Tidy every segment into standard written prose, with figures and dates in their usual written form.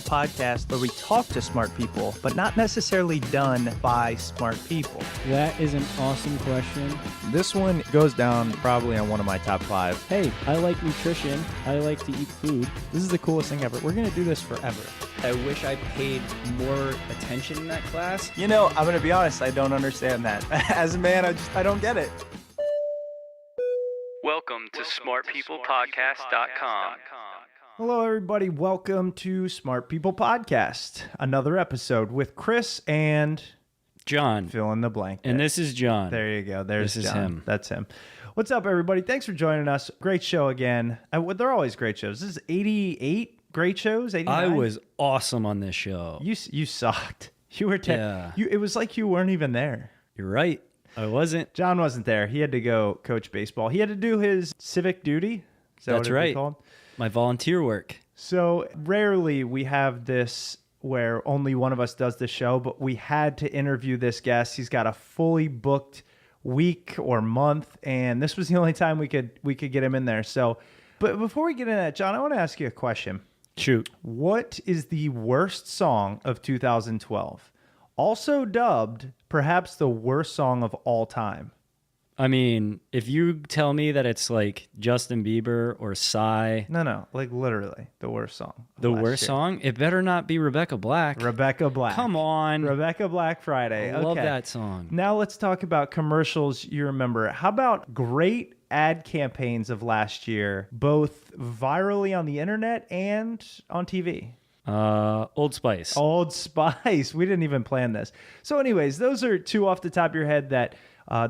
podcast where we talk to smart people, but not necessarily done by smart people? That is an awesome question. This one goes down probably on one of my top 5. Hey, I like nutrition. I like to eat food. This is the coolest thing ever. We're going to do this forever. I wish I paid more attention in that class. You know, I'm going to be honest, I don't understand that. As a man, I don't get it. Welcome to smartpeoplepodcast.com. Hello, everybody. Welcome to Smart People Podcast. Another episode with Chris and John. Fill in the blank. And this is John. There you go. There's This is John. him. That's him. What's up, everybody? Thanks for joining us. Great show again. They're always great shows. This is 88 great shows. 89? I was awesome on this show. You sucked. You were It was like you weren't even there. You're right. I wasn't. John wasn't there. He had to go coach baseball. He had to do his civic duty. Is that That's what it'd be right. called? My volunteer work. So rarely we have this where only one of us does the show, but we had to interview this guest. He's got a fully booked week or month, and this was the only time we could get him in there. So, but before we get into that, John, I want to ask you a question. Shoot. What is the worst song of 2012? Also dubbed perhaps the worst song of all time. I mean, if you tell me that it's like Justin Bieber or Psy, No, like literally the worst song. the worst song, it better not be Rebecca Black. Rebecca Black. Come on. Rebecca Black Friday. I love Okay. that song. Now let's talk about commercials you remember. How about great ad campaigns of last year, both virally on the internet and on TV? Old Spice. Old Spice. We didn't even plan this. So anyways, those are two off the top of your head that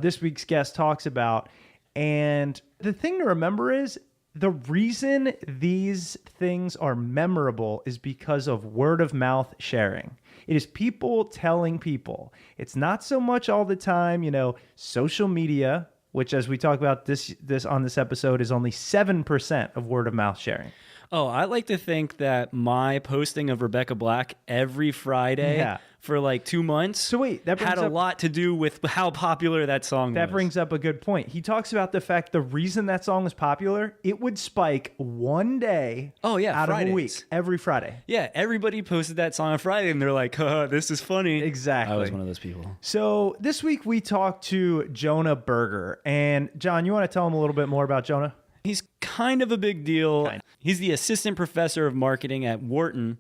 this week's guest talks about. And the thing to remember is the reason these things are memorable is because of word of mouth sharing. It is people telling people. It's not so much all the time, social media, which as we talk about this on this episode is only 7% of word of mouth sharing. Oh, I like to think that my posting of Rebecca Black every Friday for like 2 months So wait, that brings had a up, lot to do with how popular that song was. That brings up a good point. He talks about the fact the reason that song was popular, it would spike one day out Fridays. of a week, every Friday. Yeah, everybody posted that song on Friday and they're like, this is funny. Exactly. I was one of those people. So this week we talked to Jonah Berger. And John, you want to tell him a little bit more about Jonah? He's kind of a big deal. He's the assistant professor of marketing at Wharton,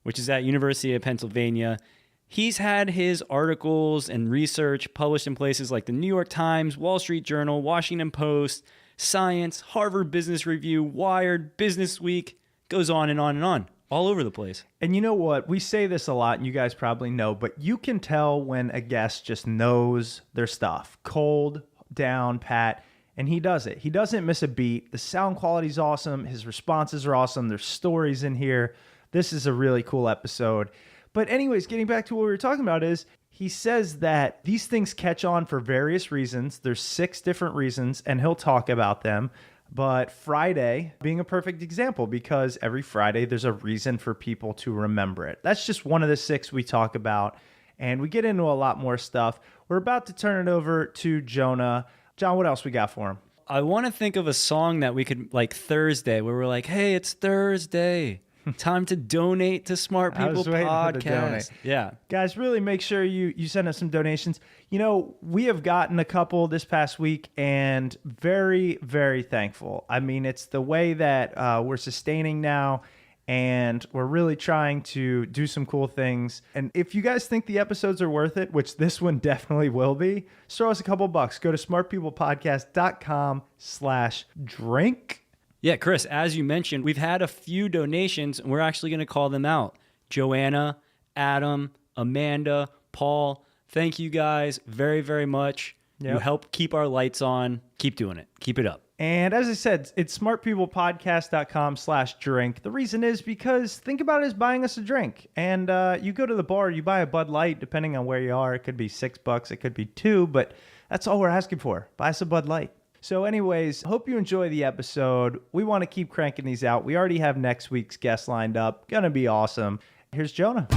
which is at University of Pennsylvania. He's had his articles and research published in places like the New York Times, Wall Street Journal, Washington Post, Science, Harvard Business Review, Wired, Business Week, goes on and on and on, all over the place. And you know what? We say this a lot, and you guys probably know, but you can tell when a guest just knows their stuff. Cold, down, pat. And he does it. He doesn't miss a beat. The sound quality is awesome. His responses are awesome. There's stories in here. This is a really cool episode. But anyways, getting back to what we were talking about is he says that these things catch on for various reasons. There's 6 different reasons, and he'll talk about them. But Friday being a perfect example because every Friday there's a reason for people to remember it. That's just one of the 6 we talk about. And we get into a lot more stuff. We're about to turn it over to Jonah. John, what else we got for him? I want to think of a song that we could, like Thursday, where we're like, hey, it's Thursday. Time to donate to Smart People Podcast. Yeah. Guys, really make sure you send us some donations. We have gotten a couple this past week and very, very thankful. I mean, it's the way that we're sustaining now. And we're really trying to do some cool things. And if you guys think the episodes are worth it, which this one definitely will be, just throw us a couple bucks. Go to smartpeoplepodcast.com/drink. Yeah, Chris, as you mentioned, we've had a few donations, and we're actually going to call them out. Joanna, Adam, Amanda, Paul, thank you guys very, very much. Yep. You help keep our lights on. Keep doing it. Keep it up. And as I said, it's smartpeoplepodcast.com/drink. The reason is because think about it as buying us a drink. And you go to the bar, you buy a Bud Light, depending on where you are. It could be $6, it could be $2, but that's all we're asking for. Buy us a Bud Light. So anyways, hope you enjoy the episode. We want to keep cranking these out. We already have next week's guest lined up. Gonna be awesome. Here's Jonah.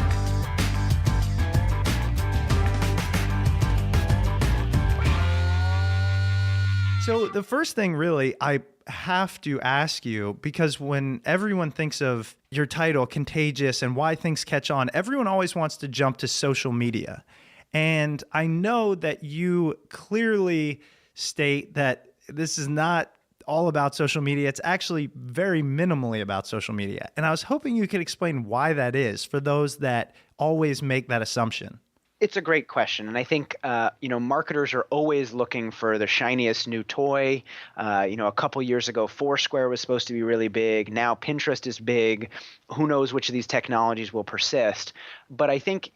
So the first thing really, I have to ask you, because when everyone thinks of your title, Contagious, and why things catch on, everyone always wants to jump to social media. And I know that you clearly state that this is not all about social media. It's actually very minimally about social media. And I was hoping you could explain why that is for those that always make that assumption. It's a great question. And I think, marketers are always looking for the shiniest new toy. A couple years ago, Foursquare was supposed to be really big. Now Pinterest is big. Who knows which of these technologies will persist? But I think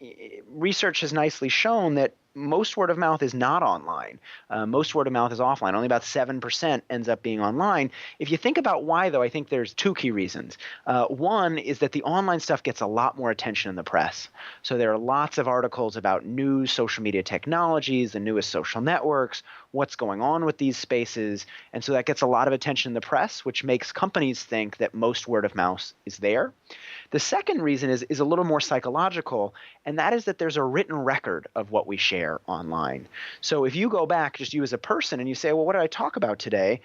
research has nicely shown that most word of mouth is not online. Most word of mouth is offline. Only about 7% ends up being online. If you think about why, though, I think there's two key reasons. One is that the online stuff gets a lot more attention in the press. So there are lots of articles about new social media technologies, the newest social networks, what's going on with these spaces. And so that gets a lot of attention in the press, which makes companies think that most word of mouth is there. The second reason is a little more psychological, and that is that there's a written record of what we share online. So if you go back, just you as a person, and you say, well, what did I talk about today?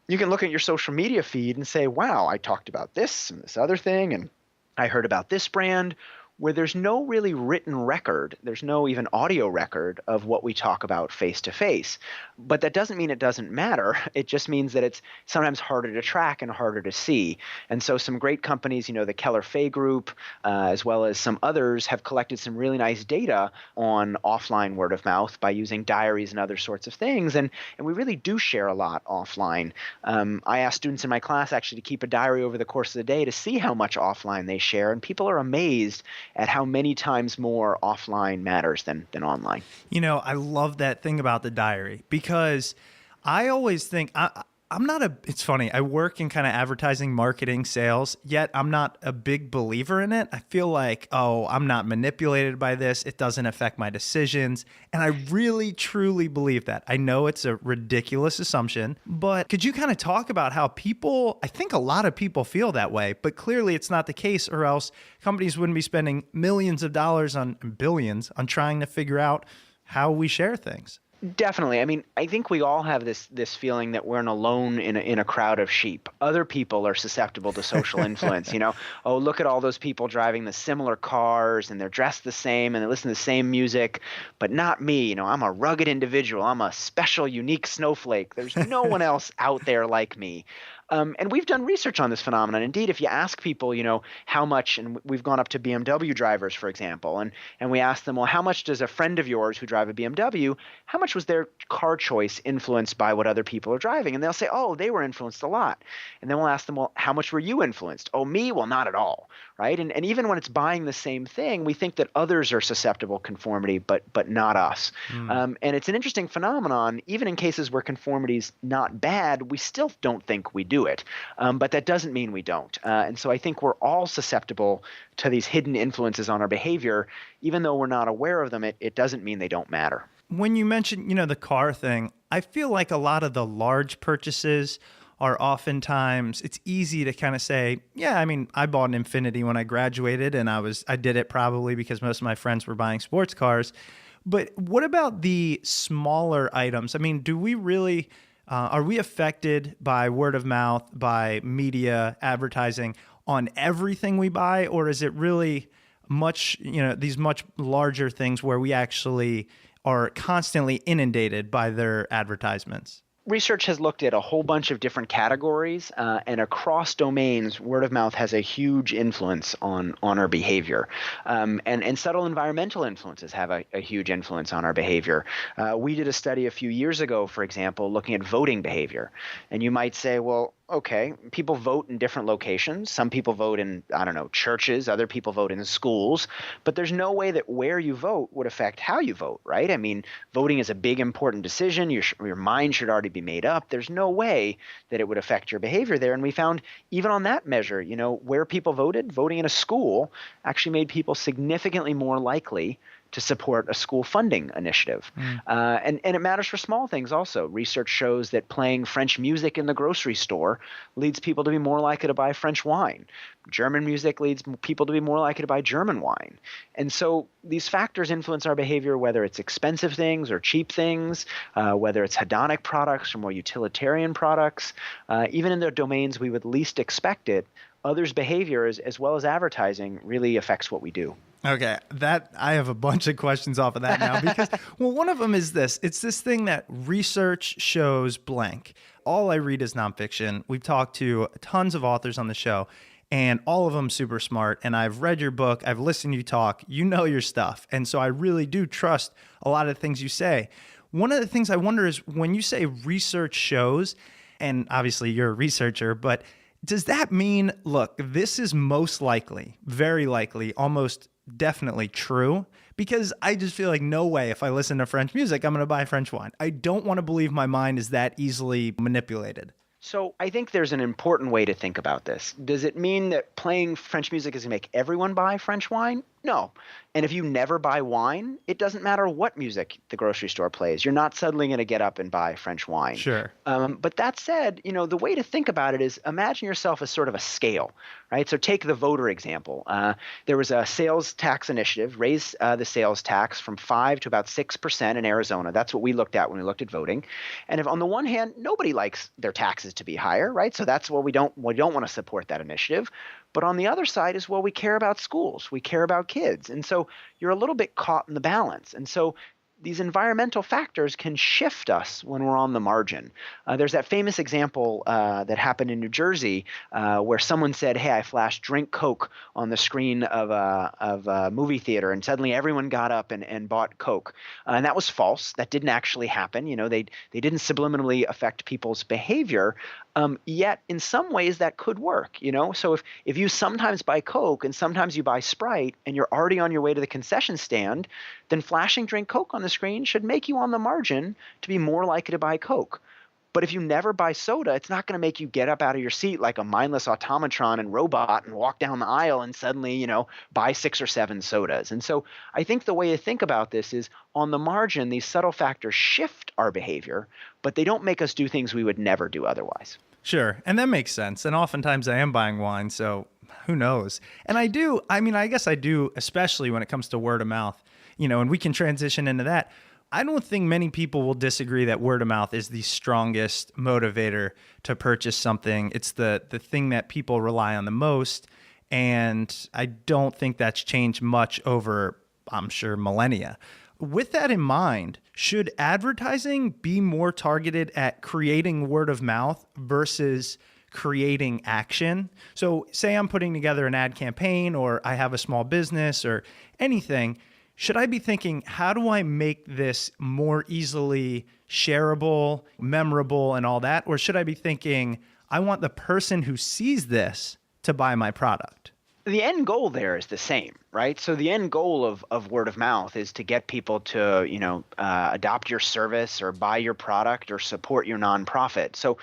You can look at your social media feed and say, wow, I talked about this and this other thing, and I heard about this brand, where there's no really written record. There's no even audio record of what we talk about face to face. But that doesn't mean it doesn't matter. It just means that it's sometimes harder to track and harder to see. And so some great companies, the Keller Fay Group, as well as some others, have collected some really nice data on offline word of mouth by using diaries and other sorts of things. And we really do share a lot offline. I asked students in my class actually to keep a diary over the course of the day to see how much offline they share. And people are amazed at how many times more offline matters than online. I love that thing about the diary, because I always think it's funny. I work in kind of advertising, marketing, sales, yet I'm not a big believer in it. I feel like, I'm not manipulated by this. It doesn't affect my decisions. And I really, truly believe that. I know it's a ridiculous assumption, but could you kind of talk about how I think a lot of people feel that way, but clearly it's not the case, or else companies wouldn't be spending millions of dollars billions on trying to figure out how we share things. Definitely. I mean, I think we all have this feeling that we're alone in a crowd of sheep. Other people are susceptible to social influence. Look at all those people driving the similar cars, and they're dressed the same, and they listen to the same music, but not me. I'm a rugged individual. I'm a special, unique snowflake. There's no one else out there like me. And we've done research on this phenomenon. Indeed, if you ask people, how much, and we've gone up to BMW drivers, for example, and we ask them, well, how much does a friend of yours who drive a BMW, how much was their car choice influenced by what other people are driving? And they'll say, oh, they were influenced a lot. And then we'll ask them, well, how much were you influenced? Oh, me? Well, not at all, right? And even when it's buying the same thing, we think that others are susceptible conformity, but not us. And it's an interesting phenomenon. Even in cases where conformity is not bad, we still don't think we do it. But that doesn't mean we don't. And so I think we're all susceptible to these hidden influences on our behavior. Even though we're not aware of them, it doesn't mean they don't matter. When you mentioned, the car thing, I feel like a lot of the large purchases are oftentimes, it's easy to kind of say, yeah, I mean, I bought an Infiniti when I graduated, and I did it probably because most of my friends were buying sports cars. But what about the smaller items? I mean, do we really... are we affected by word of mouth, by media, advertising on everything we buy? Or is it really these much larger things where we actually are constantly inundated by their advertisements? Research has looked at a whole bunch of different categories, and across domains, word of mouth has a huge influence on our behavior. And subtle environmental influences have a huge influence on our behavior. We did a study a few years ago, for example, looking at voting behavior. And you might say, well, okay, people vote in different locations. Some people vote in, churches. Other people vote in schools. But there's no way that where you vote would affect how you vote, right? I mean, voting is a big, important decision. Your mind should already be made up. There's no way that it would affect your behavior there. And we found even on that measure, where people voted, voting in a school actually made people significantly more likely to support a school funding initiative. And it matters for small things also. Research shows that playing French music in the grocery store leads people to be more likely to buy French wine. German music leads people to be more likely to buy German wine. And so these factors influence our behavior, whether it's expensive things or cheap things, whether it's hedonic products or more utilitarian products. Even in the domains we would least expect it, others' behavior, as well as advertising, really affects what we do. Okay, that I have a bunch of questions off of that now because, well, one of them is this. It's this thing that research shows blank. All I read is nonfiction. We've talked to tons of authors on the show, and all of them super smart. And I've read your book. I've listened to you talk. You know your stuff. And so I really do trust a lot of the things you say. One of the things I wonder is when you say research shows, and obviously you're a researcher, but does that mean, look, this is most likely, very likely, almost definitely true? Because I just feel like no way if I listen to French music, I'm going to buy French wine. I don't want to believe my mind is that easily manipulated. So I think there's an important way to think about this. Does it mean that playing French music is going to make everyone buy French wine? No. And if you never buy wine, it doesn't matter what music the grocery store plays. You're not suddenly going to get up and buy French wine. Sure. But that said, the way to think about it is imagine yourself as sort of a scale, right? So take the voter example. There was a sales tax initiative, raise the sales tax from 5 to about 6% in Arizona. That's what we looked at when we looked at voting. And if on the one hand, nobody likes their taxes to be higher, right? So that's what we don't want to support that initiative. But on the other side is, well, we care about schools. We care about kids. And so you're a little bit caught in the balance. And so these environmental factors can shift us when we're on the margin. There's that famous example that happened in New Jersey where someone said, hey, I flashed drink Coke on the screen of a movie theater, and suddenly everyone got up and bought Coke. And that was false. That didn't actually happen. They didn't subliminally affect people's behavior. Yet in some ways that could work, So if you sometimes buy Coke and sometimes you buy Sprite and you're already on your way to the concession stand, then flashing drink Coke on the screen should make you on the margin to be more likely to buy Coke. But if you never buy soda, it's not going to make you get up out of your seat like a mindless automatron and robot and walk down the aisle and suddenly, buy 6 or 7 sodas. And so I think the way to think about this is on the margin, these subtle factors shift our behavior, but they don't make us do things we would never do otherwise. Sure. And that makes sense. And oftentimes I am buying wine, so who knows? And I guess I do, especially when it comes to word of mouth, and we can transition into that. I don't think many people will disagree that word of mouth is the strongest motivator to purchase something. It's the thing that people rely on the most. And I don't think that's changed much over, I'm sure, millennia. With that in mind, should advertising be more targeted at creating word of mouth versus creating action? So say I'm putting together an ad campaign, or I have a small business or anything. Should I be thinking, how do I make this more easily shareable, memorable, and all that? Or should I be thinking, I want the person who sees this to buy my product? The end goal there is the same, right? So the end goal of word of mouth is to get people to, adopt your service or buy your product or support your nonprofit. So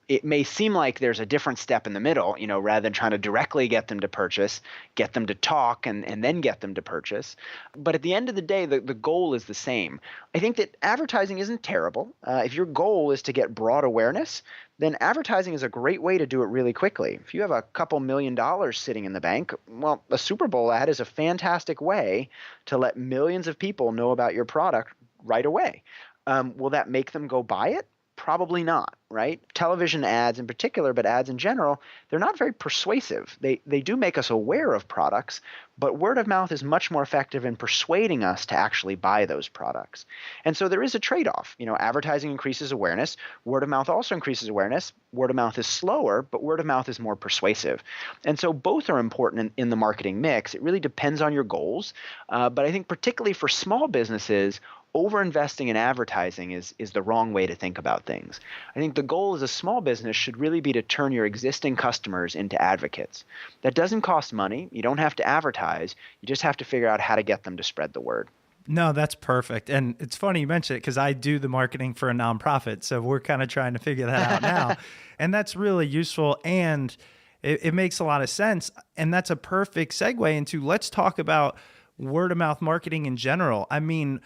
it may seem like there's a different step in the middle, rather than trying to directly get them to purchase, get them to talk and then get them to purchase. But at the end of the day, the goal is the same. I think that advertising isn't terrible. If your goal is to get broad awareness, then advertising is a great way to do it really quickly. If you have a couple $1 million sitting in the bank, well, a Super Bowl ad is a fantastic way to let millions of people know about your product right away. Will that make them go buy it? Probably not, right? Television ads in particular, but ads in general, they're not very persuasive. They do make us aware of products, but word of mouth is much more effective in persuading us to actually buy those products. And so there is a trade-off. Advertising increases awareness. Word of mouth also increases awareness. Word of mouth is slower, but word of mouth is more persuasive. And so both are important in the marketing mix. It really depends on your goals. But I think particularly for small businesses, over-investing in advertising is the wrong way to think about things. I think the goal as a small business should really be to turn your existing customers into advocates. That doesn't cost money. You don't have to advertise. You just have to figure out how to get them to spread the word. No, that's perfect. And it's funny you mention it because I do the marketing for a nonprofit. So we're kind of trying to figure that out now. And that's really useful. And it makes a lot of sense. And that's a perfect segue into let's talk about word of mouth marketing in general. I mean,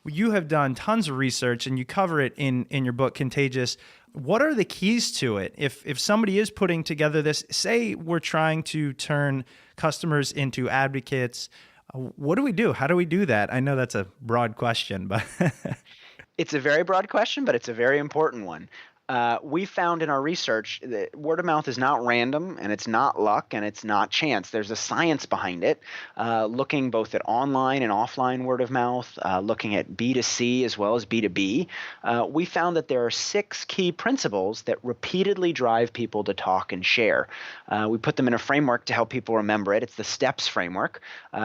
you have done tons of research and you cover it in your book, Contagious. What are the keys to it? If somebody is putting together this, say we're trying to turn customers into advocates, what do we do? How do we do that? I know that's a broad question, but It's a very broad question, but it's a very important one. We found in our research that word of mouth is not random, and it's not luck, and it's not chance. There's a science behind it, looking both at online and offline word of mouth, looking at B2C as well as B2B. We found that there are 6 key principles that repeatedly drive people to talk and share. We put them in a framework to help people remember it. It's the STEPS framework.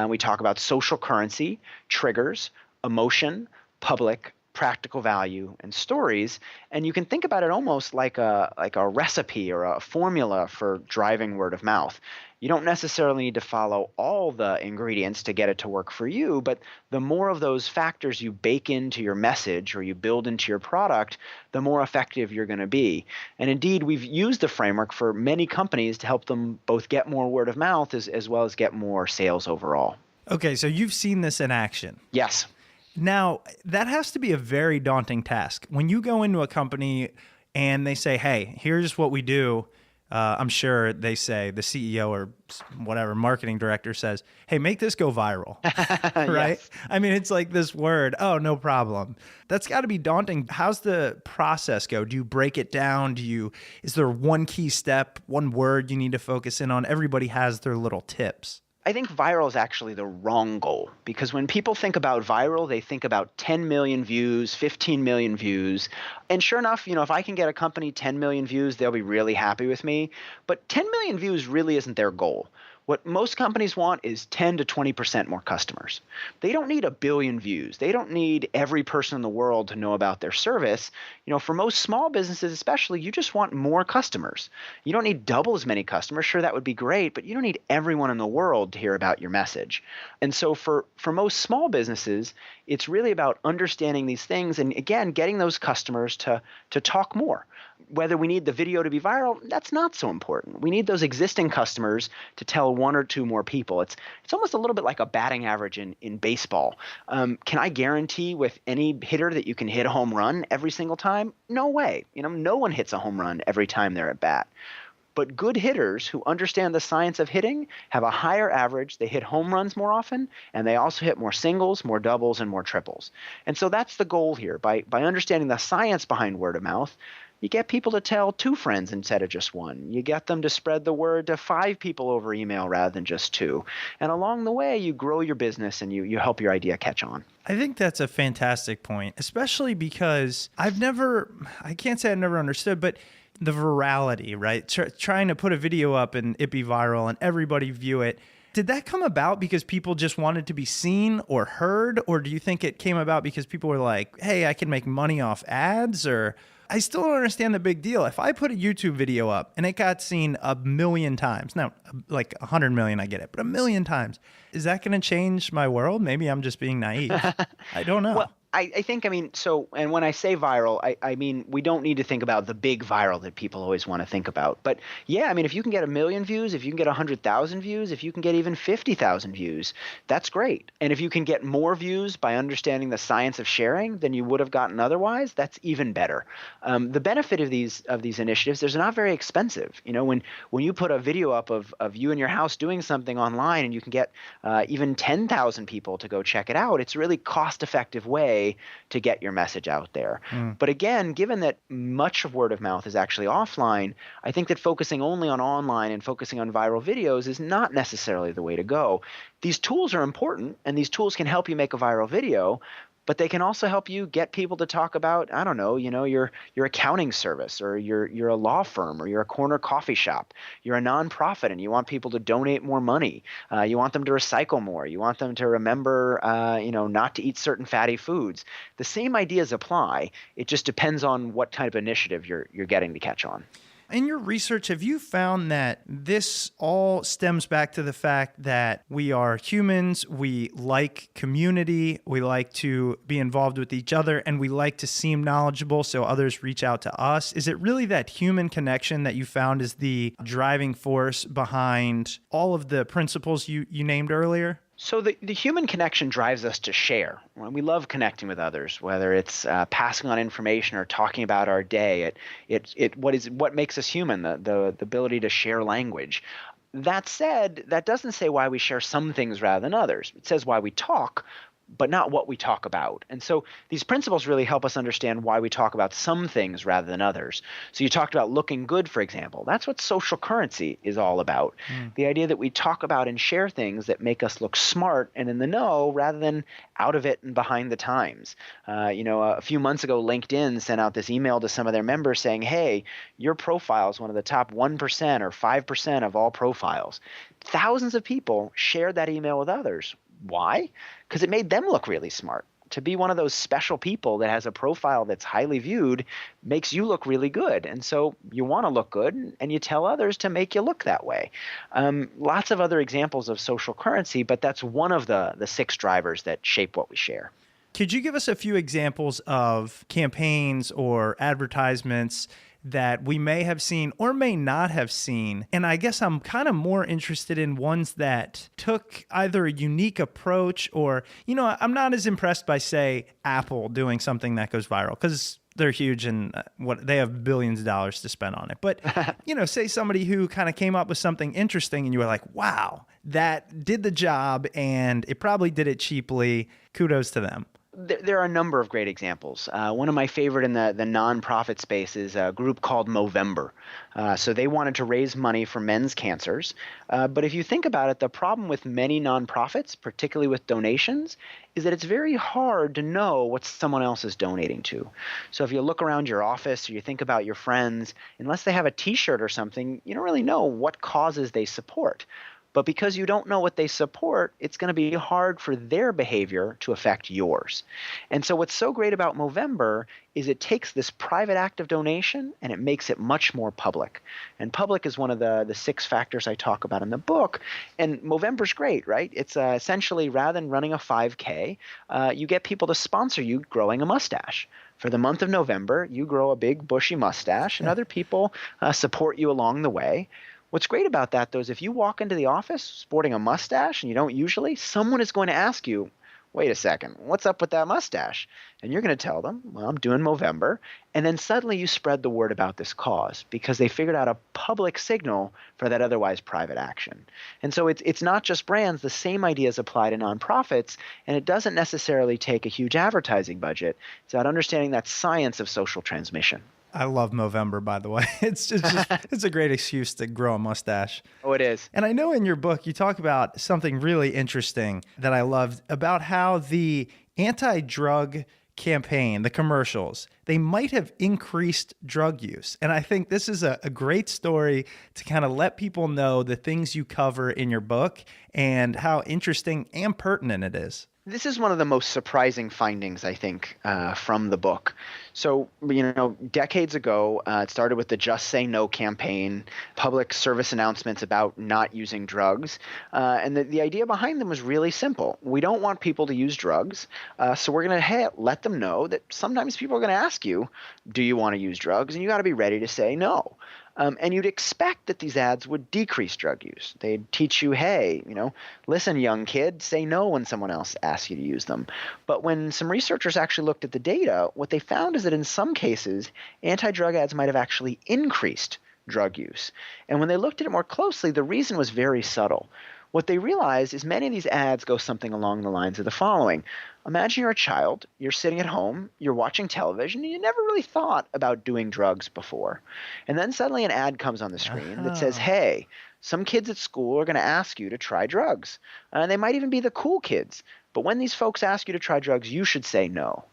We talk about social currency, triggers, emotion, public, practical value, and stories. And you can think about it almost like a recipe or a formula for driving word of mouth. You don't necessarily need to follow all the ingredients to get it to work for you, but the more of those factors you bake into your message or you build into your product, the more effective you're going to be. And indeed, we've used the framework for many companies to help them both get more word of mouth as well as get more sales overall. okay, so you've seen this in action. Yes. Now, that has to be a very daunting task. When you go into a company and they say, hey, here's what we do, I'm sure they say, the CEO or whatever marketing director says, hey, make this go viral, right? Yes. I mean, it's like this word, oh, no problem. That's got to be daunting. How's the process go? Do you break it down? Is there one key step, one word you need to focus in on? Everybody has their little tips. I think viral is actually the wrong goal, because when people think about viral, they think about 10 million views, 15 million views. And sure enough, if I can get a company 10 million views, they'll be really happy with me. But 10 million views really isn't their goal. What most companies want is 10 to 20% more customers. They don't need 1 billion views. They don't need every person in the world to know about their service. For most small businesses especially, you just want more customers. You don't need double as many customers. Sure, that would be great, but you don't need everyone in the world to hear about your message. And so for most small businesses, it's really about understanding these things and, again, getting those customers to talk more. Whether we need the video to be viral, that's not so important. We need those existing customers to tell 1 or 2 more people. It's almost a little bit like a batting average in baseball. Can I guarantee with any hitter that you can hit a home run every single time? No way. No one hits a home run every time they're at bat. But good hitters who understand the science of hitting have a higher average. They hit home runs more often, and they also hit more singles, more doubles, and more triples. And so that's the goal here. By understanding the science behind word of mouth, you get people to tell 2 friends instead of just 1. You get them to spread the word to 5 people over email rather than just 2. And along the way, you grow your business and you help your idea catch on. I think that's a fantastic point, especially because I can't say I've never understood, but the virality, right? Trying to put a video up and it be viral and everybody view it. Did that come about because people just wanted to be seen or heard? Or do you think it came about because people were like, hey, I can make money off ads? Or I still don't understand the big deal. If I put a YouTube video up and it got seen 1 million times, now like 100 million, I get it, but 1 million times, is that going to change my world? Maybe I'm just being naive. I don't know. Well, I think, and when I say viral, I mean, we don't need to think about the big viral that people always want to think about. But yeah, if you can get 1 million views, if you can get 100,000 views, if you can get even 50,000 views, that's great. And if you can get more views by understanding the science of sharing than you would have gotten otherwise, that's even better. The benefit of these initiatives, they're not very expensive. When you put a video up of you in your house doing something online and you can get even 10,000 people to go check it out, it's a really cost-effective way to get your message out there. But again, given that much of word of mouth is actually offline, I think that focusing only on online and focusing on viral videos is not necessarily the way to go. These tools are important, and these tools can help you make a viral video, but they can also help you get people to talk about, I don't know, your accounting service, or you're a law firm, or you're a corner coffee shop. You're a nonprofit and you want people to donate more money. You want them to recycle more. You want them to remember, not to eat certain fatty foods. The same ideas apply. It just depends on what type of initiative you're getting to catch on. In your research, have you found that this all stems back to the fact that we are humans, we like community, we like to be involved with each other, and we like to seem knowledgeable so others reach out to us? Is it really that human connection that you found is the driving force behind all of the principles you named earlier? So the human connection drives us to share. Well, we love connecting with others, whether it's passing on information or talking about our day. What makes us human, the ability to share language. That said, that doesn't say why we share some things rather than others. It says why we talk, but not what we talk about. And so these principles really help us understand why we talk about some things rather than others. So you talked about looking good, for example. That's what social currency is all about. The idea that we talk about and share things that make us look smart and in the know rather than out of it and behind the times. A few months ago, LinkedIn sent out this email to some of their members saying, hey, your profile is one of the top 1% or 5% of all profiles. Thousands of people shared that email with others. Why? Because it made them look really smart. To be one of those special people that has a profile that's highly viewed makes you look really good. And so you want to look good, and you tell others to make you look that way. Lots of other examples of social currency, but that's one of the 6 drivers that shape what we share. Could you give us a few examples of campaigns or advertisements that we may have seen or may not have seen? And I guess I'm kind of more interested in ones that took either a unique approach or, I'm not as impressed by, say, Apple doing something that goes viral because they're huge and they have billions of dollars to spend on it. But, say somebody who kind of came up with something interesting and you were like, wow, that did the job and it probably did it cheaply. Kudos to them. There are a number of great examples. One of my favorite in the nonprofit space is a group called Movember. So they wanted to raise money for men's cancers. But if you think about it, the problem with many nonprofits, particularly with donations, is that it's very hard to know what someone else is donating to. So if you look around your office or you think about your friends, unless they have a T-shirt or something, you don't really know what causes they support. But because you don't know what they support, it's going to be hard for their behavior to affect yours. And so what's so great about Movember is it takes this private act of donation and it makes it much more public. And public is one of the 6 factors I talk about in the book. And Movember's great, right? It's essentially, rather than running a 5K, you get people to sponsor you growing a mustache. For the month of November, you grow a big bushy mustache and other people support you along the way. What's great about that, though, is if you walk into the office sporting a mustache and you don't usually, someone is going to ask you, wait a second, what's up with that mustache? And you're going to tell them, well, I'm doing Movember. And then suddenly you spread the word about this cause because they figured out a public signal for that otherwise private action. And so it's not just brands. The same ideas apply to nonprofits, and it doesn't necessarily take a huge advertising budget. It's about understanding that science of social transmission. I love Movember, by the way. It's a great excuse to grow a mustache. Oh, it is. And I know in your book you talk about something really interesting that I loved about how the anti-drug campaign, the commercials, they might have increased drug use. And I think this is a great story to kind of let people know the things you cover in your book and how interesting and pertinent it is. This is one of the most surprising findings, I think, from the book. So, decades ago, it started with the Just Say No campaign, public service announcements about not using drugs. And the idea behind them was really simple. We don't want people to use drugs, so we're going to let them know that sometimes people are going to ask you, do you want to use drugs? And you got to be ready to say no. And you'd expect that these ads would decrease drug use. They'd teach you, hey, listen, young kid, say no when someone else asks you to use them. But when some researchers actually looked at the data, what they found is that in some cases, anti-drug ads might have actually increased drug use. And when they looked at it more closely, the reason was very subtle. What they realized is many of these ads go something along the lines of the following. Imagine you're a child, you're sitting at home, you're watching television, and you never really thought about doing drugs before. And then suddenly an ad comes on the screen that says, hey, some kids at school are going to ask you to try drugs. And they might even be the cool kids. But when these folks ask you to try drugs, you should say no.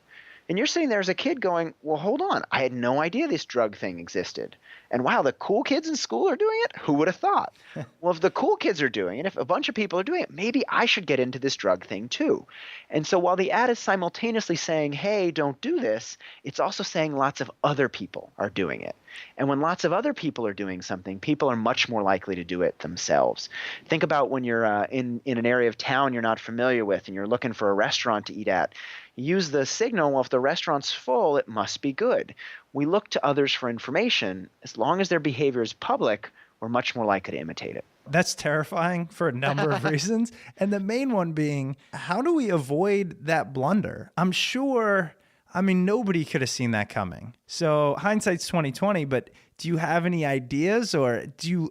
And you're sitting there as a kid going, well, hold on. I had no idea this drug thing existed. And wow, the cool kids in school are doing it? Who would have thought? Well, if the cool kids are doing it, if a bunch of people are doing it, maybe I should get into this drug thing too. And so while the ad is simultaneously saying, hey, don't do this, it's also saying lots of other people are doing it. And when lots of other people are doing something, people are much more likely to do it themselves. Think about when you're in an area of town you're not familiar with and you're looking for a restaurant to eat at. Use the signal, well, if the restaurant's full, it must be good. We look to others for information. As long as their behavior is public, we're much more likely to imitate it. That's terrifying for a number of reasons. And the main one being, how do we avoid that blunder? I'm sure, I mean, nobody could have seen that coming. So hindsight's 2020, but do you have any ideas, or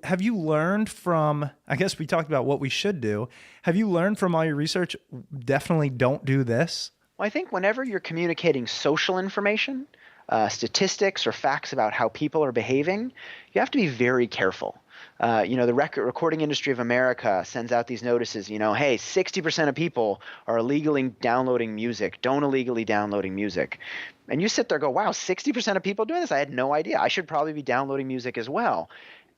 have you learned from, I guess we talked about what we should do. Have you learned from all your research, definitely don't do this? Well, I think whenever you're communicating social information, statistics or facts about how people are behaving, you have to be very careful. The recording industry of America sends out these notices, hey, 60% of people are illegally downloading music, don't illegally downloading music. And you sit there and go, wow, 60% of people doing this? I had no idea. I should probably be downloading music as well.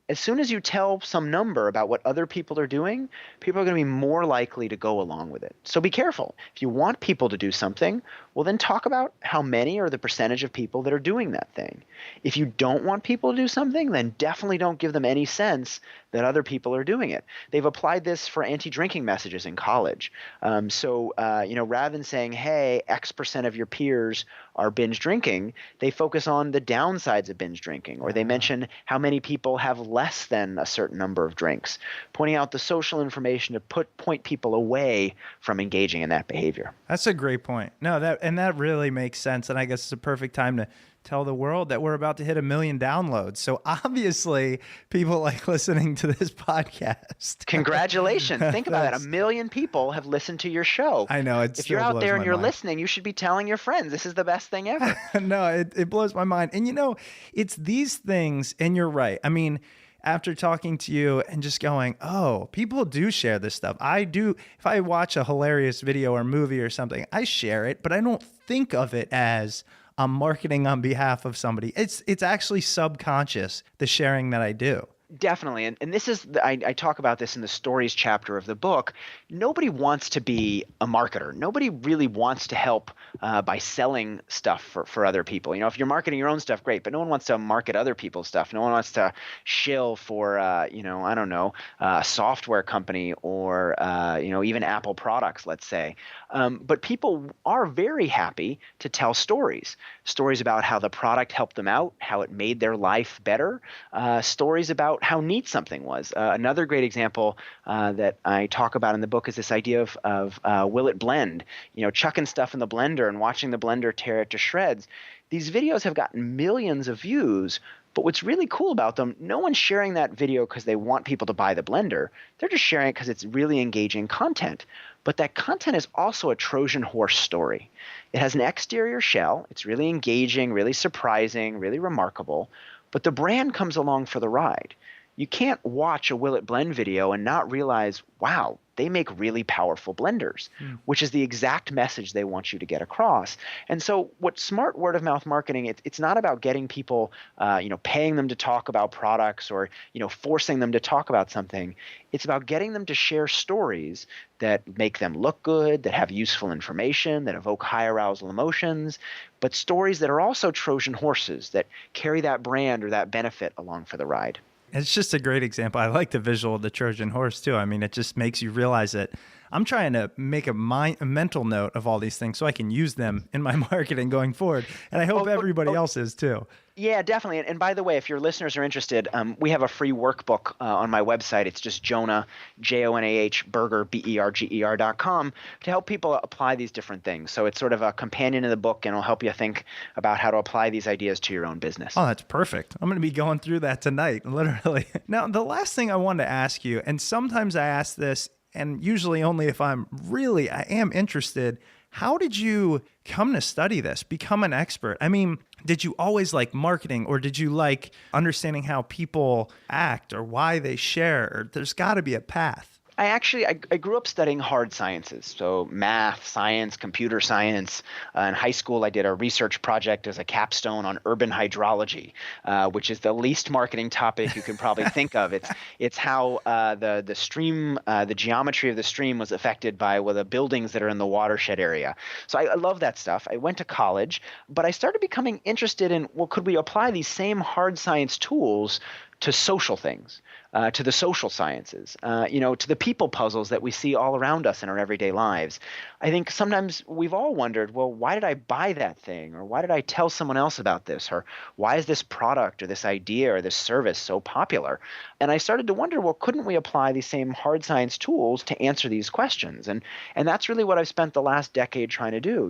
As soon as you tell some number about what other people are doing, people are going to be more likely to go along with it. So be careful. If you want people to do something, well, then talk about how many or the percentage of people that are doing that thing. If you don't want people to do something, then definitely don't give them any sense that other people are doing it. They've applied this for anti-drinking messages in college. Rather than saying, hey, X percent of your peers are binge drinking, they focus on the downsides of binge drinking, or they mention how many people have less than a certain number of drinks, pointing out the social information to point people away from engaging in that behavior. That's a great point. No, that really makes sense. And I guess it's a perfect time to tell the world that we're about to hit 1 million downloads. So obviously people like listening to this podcast. Congratulations. Think about it. 1 million people have listened to your show. I know. If you're out there and you're listening, you should be telling your friends. This is the best thing ever. No, it blows my mind. And it's these things, and you're right. I mean, after talking to you and just going, oh, people do share this stuff. I do. If I watch a hilarious video or movie or something, I share it, but I don't think of it as I'm marketing on behalf of somebody. It's actually subconscious, the sharing that I do. Definitely. And this is, I talk about this in the stories chapter of the book. Nobody wants to be a marketer. Nobody really wants to help by selling stuff for other people. If you're marketing your own stuff, great, but no one wants to market other people's stuff. No one wants to shill for, a software company or, even Apple products, let's say. But people are very happy to tell stories about how the product helped them out, how it made their life better, stories about how neat something was. Another great example that I talk about in the book is this idea of will it blend? Chucking stuff in the blender and watching the blender tear it to shreds. These videos have gotten millions of views, but what's really cool about them, no one's sharing that video because they want people to buy the blender. They're just sharing it because it's really engaging content. But that content is also a Trojan horse story. It has an exterior shell. It's really engaging, really surprising, really remarkable. But the brand comes along for the ride. You can't watch a Will It Blend video and not realize, wow, they make really powerful blenders, which is the exact message they want you to get across. And so what smart word of mouth marketing, it's not about getting people, paying them to talk about products or, forcing them to talk about something. It's about getting them to share stories that make them look good, that have useful information, that evoke high arousal emotions, but stories that are also Trojan horses that carry that brand or that benefit along for the ride. It's just a great example. I like the visual of the Trojan horse too. I mean, it just makes you realize that I'm trying to make a mental note of all these things so I can use them in my marketing going forward. And I hope everybody else is too. Yeah, definitely. And by the way, if your listeners are interested, we have a free workbook on my website. It's just Jonah, Jonah, Berger, Berger.com to help people apply these different things. So it's sort of a companion in the book, and it'll help you think about how to apply these ideas to your own business. Oh, that's perfect. I'm going to be going through that tonight, literally. Now, the last thing I wanted to ask you, and sometimes I ask this, and usually only if I am interested, how did you come to study this, become an expert? I mean, did you always like marketing, or did you like understanding how people act or why they share? Or there's got to be a path. I grew up studying hard sciences, so math, science, computer science. In high school, I did a research project as a capstone on urban hydrology, which is the least marketing topic you can probably think of. It's how the stream, the geometry of the stream was affected by the buildings that are in the watershed area. So I love that stuff. I went to college, but I started becoming interested in, could we apply these same hard science tools to social things, to the social sciences, to the people puzzles that we see all around us in our everyday lives. I think sometimes we've all wondered, well, why did I buy that thing? Or why did I tell someone else about this? Or why is this product or this idea or this service so popular? And I started to wonder, well, couldn't we apply these same hard science tools to answer these questions? And that's really what I've spent the last decade trying to do,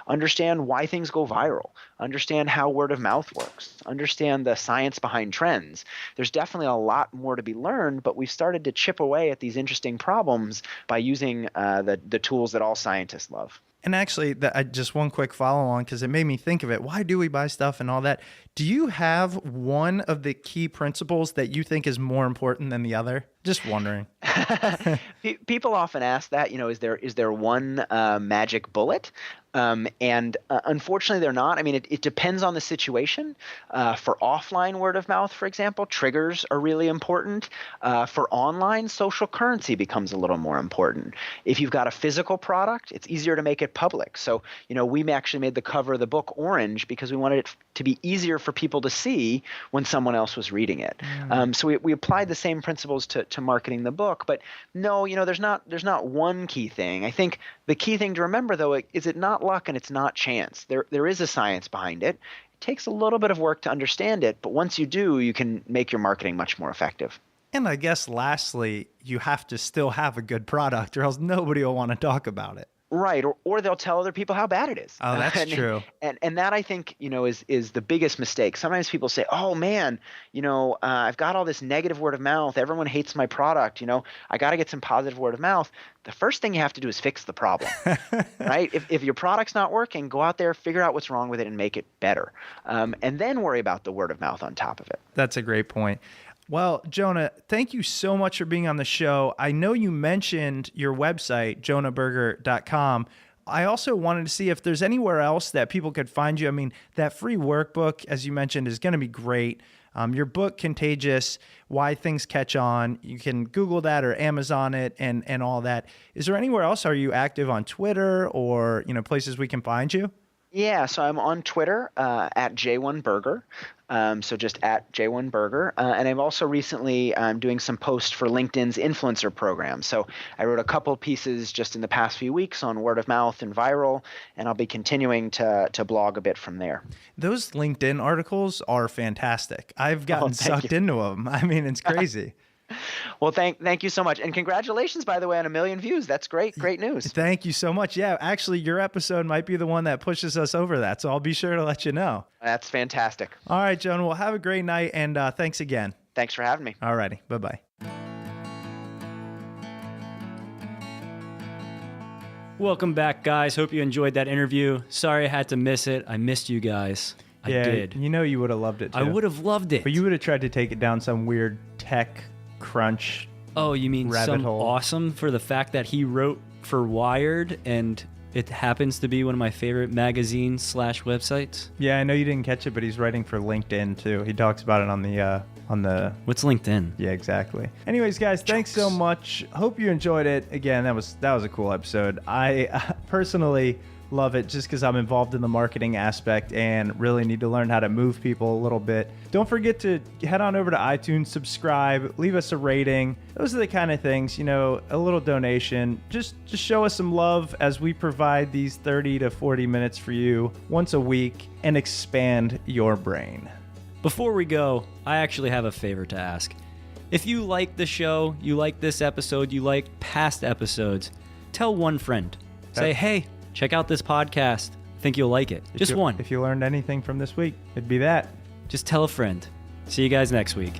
understand why things go viral, understand how word of mouth works, understand the science behind trends. There's definitely a lot more to be learned, but we've started to chip away at these interesting problems by using the tools that all scientists love. And actually, just one quick follow on, because it made me think of it. Why do we buy stuff and all that? Do you have one of the key principles that you think is more important than the other? Just wondering. People often ask that, is there one magic bullet? And unfortunately, they're not. I mean, it depends on the situation. For offline word of mouth, for example, triggers are really important. For online, social currency becomes a little more important. If you've got a physical product, it's easier to make it public. So, we actually made the cover of the book orange because we wanted it to be easier for people to see when someone else was reading it. So we applied the same principles to marketing the book. But no, there's not one key thing. I think the key thing to remember, though, is it not luck and it's not chance. There is a science behind it. It takes a little bit of work to understand it, but once you do, you can make your marketing much more effective. And I guess lastly, you have to still have a good product or else nobody will want to talk about it. Right, or they'll tell other people how bad it is. Oh, that's true. And that, I think, is the biggest mistake. Sometimes people say, "Oh man, I've got all this negative word of mouth. Everyone hates my product. I got to get some positive word of mouth." The first thing you have to do is fix the problem, right? If your product's not working, go out there, figure out what's wrong with it, and make it better, and then worry about the word of mouth on top of it. That's a great point. Well, Jonah, thank you so much for being on the show. I know you mentioned your website, jonahberger.com. I also wanted to see if there's anywhere else that people could find you. I mean, that free workbook, as you mentioned, is going to be great. Your book, Contagious, Why Things Catch On, you can Google that or Amazon it and all that. Is there anywhere else? Are you active on Twitter or, places we can find you? Yeah, so I'm on Twitter at J1Berger, so just at J1Berger. And I'm also recently doing some posts for LinkedIn's influencer program. So I wrote a couple pieces just in the past few weeks on word of mouth and viral, and I'll be continuing to blog a bit from there. Those LinkedIn articles are fantastic. I've gotten sucked into them. I mean, it's crazy. Well, thank you so much. And congratulations, by the way, on 1 million views. That's great. Great news. Thank you so much. Yeah, actually, your episode might be the one that pushes us over that. So I'll be sure to let you know. That's fantastic. All right, Jonah. Well, have a great night. And thanks again. Thanks for having me. All righty. Bye-bye. Welcome back, guys. Hope you enjoyed that interview. Sorry I had to miss it. I missed you guys. I did. You would have loved it, too. I would have loved it. But you would have tried to take it down some weird tech crunch. Oh, you mean some awesome for the fact that he wrote for Wired and it happens to be one of my favorite magazines/websites? Yeah, I know you didn't catch it, but he's writing for LinkedIn too. He talks about it on the What's LinkedIn? Yeah, exactly. Anyways, guys, thanks so much. Hope you enjoyed it. Again, that was a cool episode. I personally love it just because I'm involved in the marketing aspect and really need to learn how to move people a little bit. Don't forget to head on over to iTunes, subscribe, leave us a rating. Those are the kind of things, a little donation. Just show us some love as we provide these 30 to 40 minutes for you once a week and expand your brain. Before we go, I actually have a favor to ask. If you like the show, you like this episode, you like past episodes, tell one friend. Say, hey, check out this podcast. Think you'll like it. Just one. If you learned anything from this week, it'd be that. Just tell a friend. See you guys next week.